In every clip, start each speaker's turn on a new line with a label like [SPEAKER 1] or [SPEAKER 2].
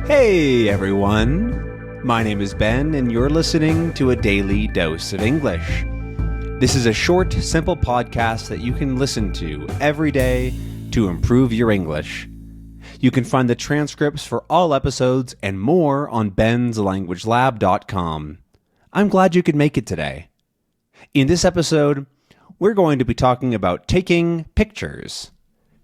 [SPEAKER 1] Hey everyone, my name is Ben and you're listening to a daily dose of English. This is a short, simple podcast that you can listen to every day to improve your English. You can find the transcripts for all episodes and more on benslanguagelab.com. I'm glad you could make it today. In this episode, we're going to be talking about taking pictures,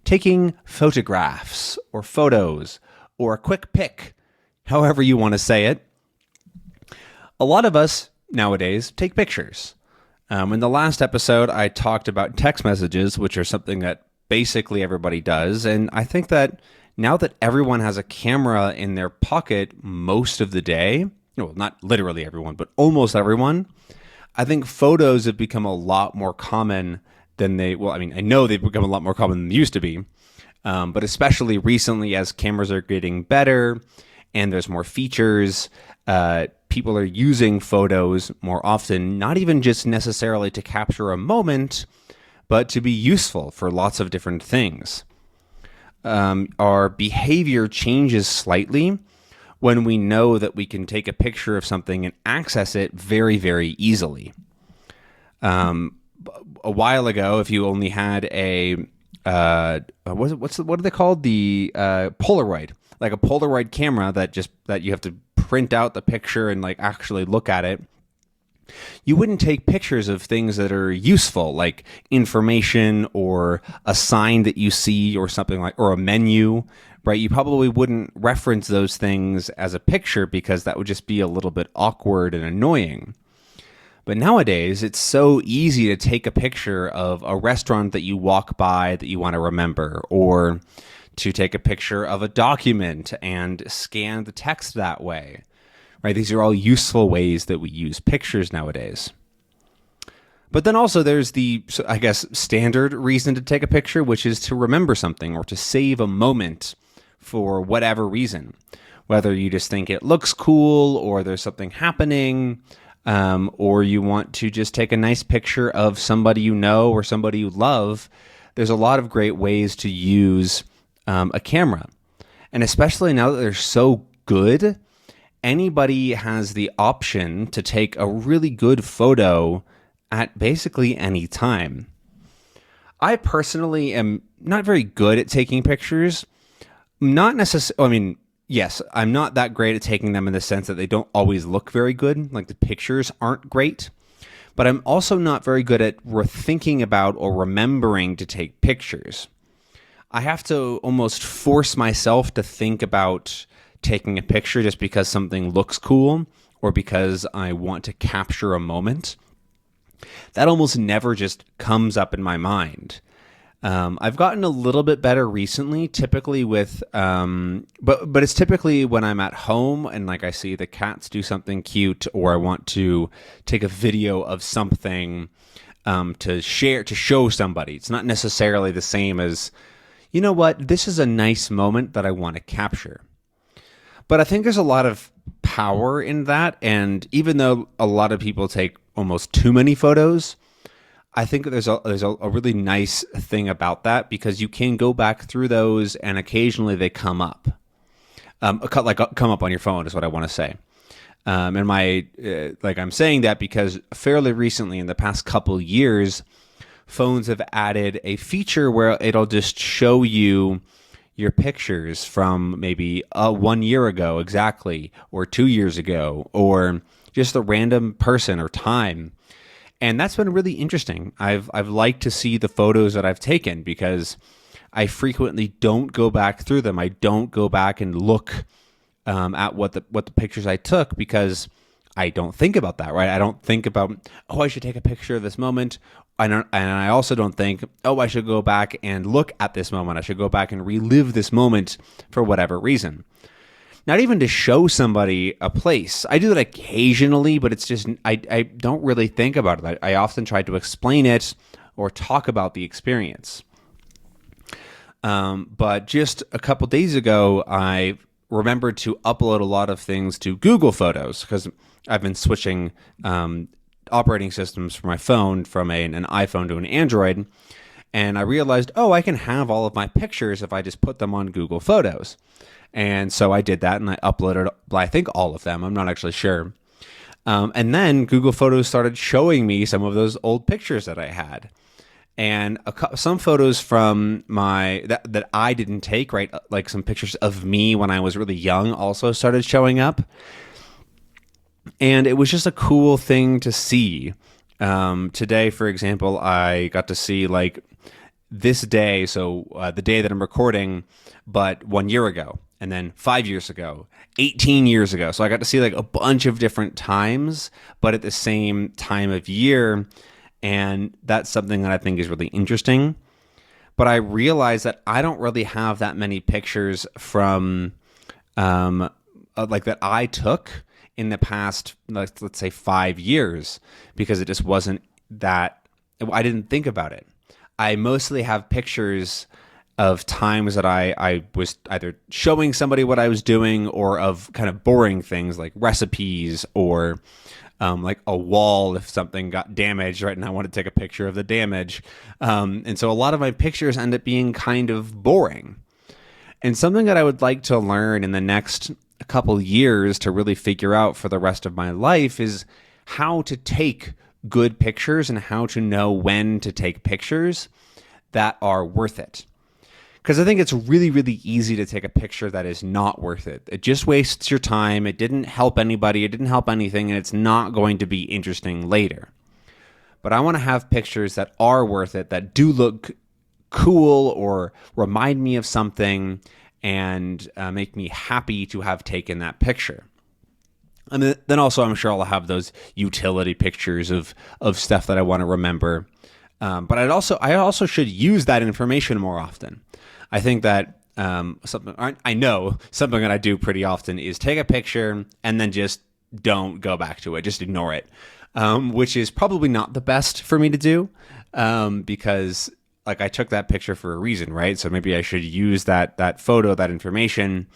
[SPEAKER 1] taking photographs or photos, or a quick pic, however you want to say it. A lot of us nowadays take pictures. In the last episode, I talked about text messages, which are something that basically everybody does. And I think that now that everyone has a camera in their pocket most of the day, well, not literally everyone, but almost everyone, I think photos have become a lot more common than I know they've become a lot more common than they used to be. But especially recently as cameras are getting better and there's more features, people are using photos more often, not even just necessarily to capture a moment, but to be useful for lots of different things. Our behavior changes slightly when we know that we can take a picture of something and access it very, very easily. A while ago, if you only had what are they called? The Polaroid, like a Polaroid camera that you have to print out the picture and like actually look at it. You wouldn't take pictures of things that are useful, like information or a sign that you see or something like, or a menu, right? You probably wouldn't reference those things as a picture because that would just be a little bit awkward and annoying. But nowadays, it's so easy to take a picture of a restaurant that you walk by that you want to remember, or to take a picture of a document and scan the text that way, right? These are all useful ways that we use pictures nowadays. But then also there's the, I guess, standard reason to take a picture, which is to remember something or to save a moment for whatever reason, whether you just think it looks cool or there's something happening, or you want to just take a nice picture of somebody you know or somebody you love. There's a lot of great ways to use a camera. And especially now that they're so good, anybody has the option to take a really good photo at basically any time. I personally am not very good at taking pictures. Not necessarily, yes, I'm not that great at taking them in the sense that they don't always look very good. Like the pictures aren't great. But I'm also not very good at thinking about or remembering to take pictures. I have to almost force myself to think about taking a picture just because something looks cool or because I want to capture a moment. That almost never just comes up in my mind. I've gotten a little bit better recently, typically with, but it's typically when I'm at home and like I see the cats do something cute, or I want to take a video of something to show somebody. It's not necessarily the same as, you know what, this is a nice moment that I want to capture. But I think there's a lot of power in that, and even though a lot of people take almost too many photos, I think there's a really nice thing about that, because you can go back through those and occasionally they come up. Come up on your phone is what I want to say. And I'm saying that because fairly recently, in the past couple years, phones have added a feature where it'll just show you your pictures from maybe 1 year ago exactly, or 2 years ago, or just a random person or time. And that's been really interesting. I've liked to see the photos that I've taken because I frequently don't go back through them. I don't go back and look at what the pictures I took because I don't think about that, right? I don't think about, I should take a picture of this moment. And I also don't think, I should go back and look at this moment. I should go back and relive this moment for whatever reason. Not even to show somebody a place. I do that occasionally, but it's just, I don't really think about it. I often try to explain it or talk about the experience. But just a couple days ago, I remembered to upload a lot of things to Google Photos because I've been switching operating systems for my phone from an iPhone to an Android. And I realized, oh, I can have all of my pictures if I just put them on Google Photos. And so I did that, and I uploaded, I think, all of them. I'm not actually sure. And then Google Photos started showing me some of those old pictures that I had. And some photos from that I didn't take, right? Like some pictures of me when I was really young also started showing up. And it was just a cool thing to see. Today, for example, I got to see like this day, so the day that I'm recording, but 1 year ago, and then 5 years ago, 18 years ago. So I got to see like a bunch of different times, but at the same time of year. And that's something that I think is really interesting. But I realized that I don't really have that many pictures from like that I took in the past, let's say 5 years, because it just wasn't that, I didn't think about it. I mostly have pictures of times that I was either showing somebody what I was doing, or of kind of boring things like recipes, or like a wall if something got damaged, right? And I want to take a picture of the damage. And so a lot of my pictures end up being kind of boring. And something that I would like to learn in the next couple years to really figure out for the rest of my life is how to take good pictures and how to know when to take pictures that are worth it. Because I think it's really, really easy to take a picture that is not worth it. It just wastes your time. It didn't help anybody. It didn't help anything, and it's not going to be interesting later. But I want to have pictures that are worth it, that do look cool or remind me of something and make me happy to have taken that picture. And then also I'm sure I'll have those utility pictures of stuff that I want to remember. But I also should use that information more often. I think that something that I do pretty often is take a picture and then just don't go back to it, just ignore it, which is probably not the best for me to do, because like I took that picture for a reason, right? So maybe I should use that photo, that information,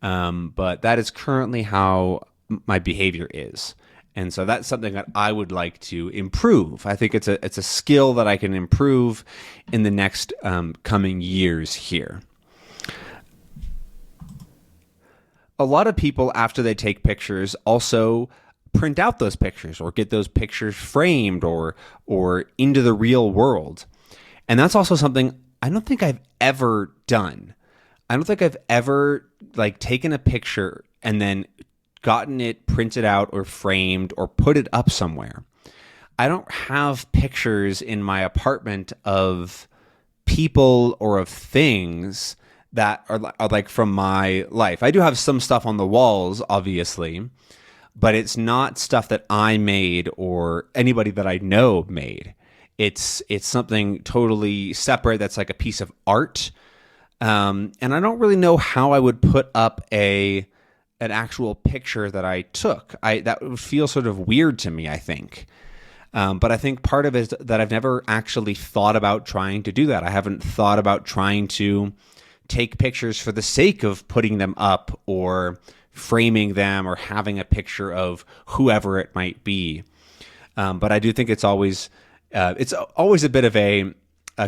[SPEAKER 1] but that is currently how my behavior is. And so that's something that I would like to improve. I think it's a skill that I can improve in the next coming years here. A lot of people, after they take pictures, also print out those pictures or get those pictures framed or into the real world. And that's also something I don't think I've ever done. I don't think I've ever like taken a picture and then gotten it printed out or framed or put it up somewhere. I don't have pictures in my apartment of people or of things that are like from my life. I do have some stuff on the walls, obviously, but it's not stuff that I made or anybody that I know made. It's something totally separate that's like a piece of art. And I don't really know how I would put up an actual picture that I took. That would feel sort of weird to me, I think. But I think part of it is that I've never actually thought about trying to do that. I haven't thought about trying to take pictures for the sake of putting them up or framing them or having a picture of whoever it might be. But I do think it's always a bit of a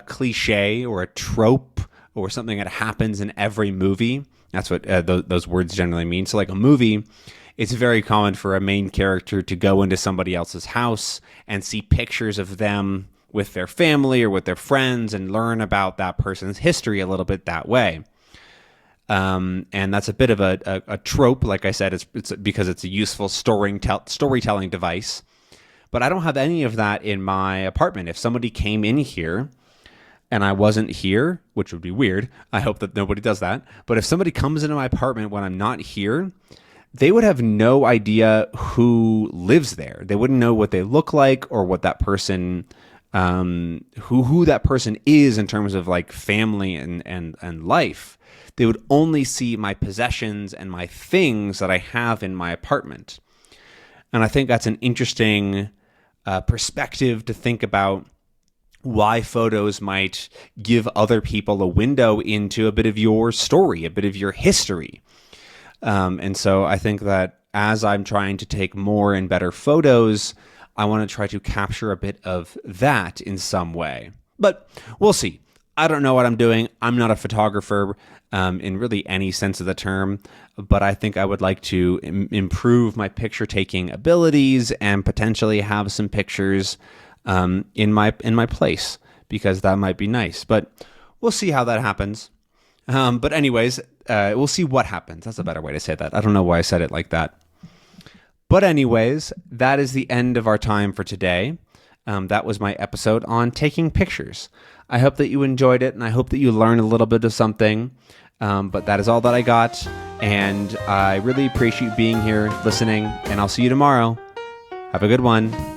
[SPEAKER 1] cliche or a trope or something that happens in every movie. That's what those words generally mean. So like a movie, it's very common for a main character to go into somebody else's house and see pictures of them with their family or with their friends and learn about that person's history a little bit that way. And that's a bit of a trope. Like I said, it's because it's a useful storytelling device. But I don't have any of that in my apartment. If somebody came in here and I wasn't here, which would be weird, I hope that nobody does that. But if somebody comes into my apartment when I'm not here, they would have no idea who lives there. They wouldn't know what they look like or what that person, who that person is in terms of like family and life. They would only see my possessions and my things that I have in my apartment. And I think that's an interesting perspective to think about why photos might give other people a window into a bit of your story, a bit of your history. And so I think that as I'm trying to take more and better photos, I want to try to capture a bit of that in some way. But we'll see. I don't know what I'm doing. I'm not a photographer in really any sense of the term, but I think I would like to improve my picture taking abilities and potentially have some pictures in my place, because that might be nice. But we'll see how that happens. But anyways, we'll see what happens. That's a better way to say that. I don't know why I said it like that. But anyways, that is the end of our time for today. That was my episode on taking pictures. I hope that you enjoyed it, and I hope that you learned a little bit of something. But that is all that I got, and I really appreciate you being here, listening, and I'll see you tomorrow. Have a good one.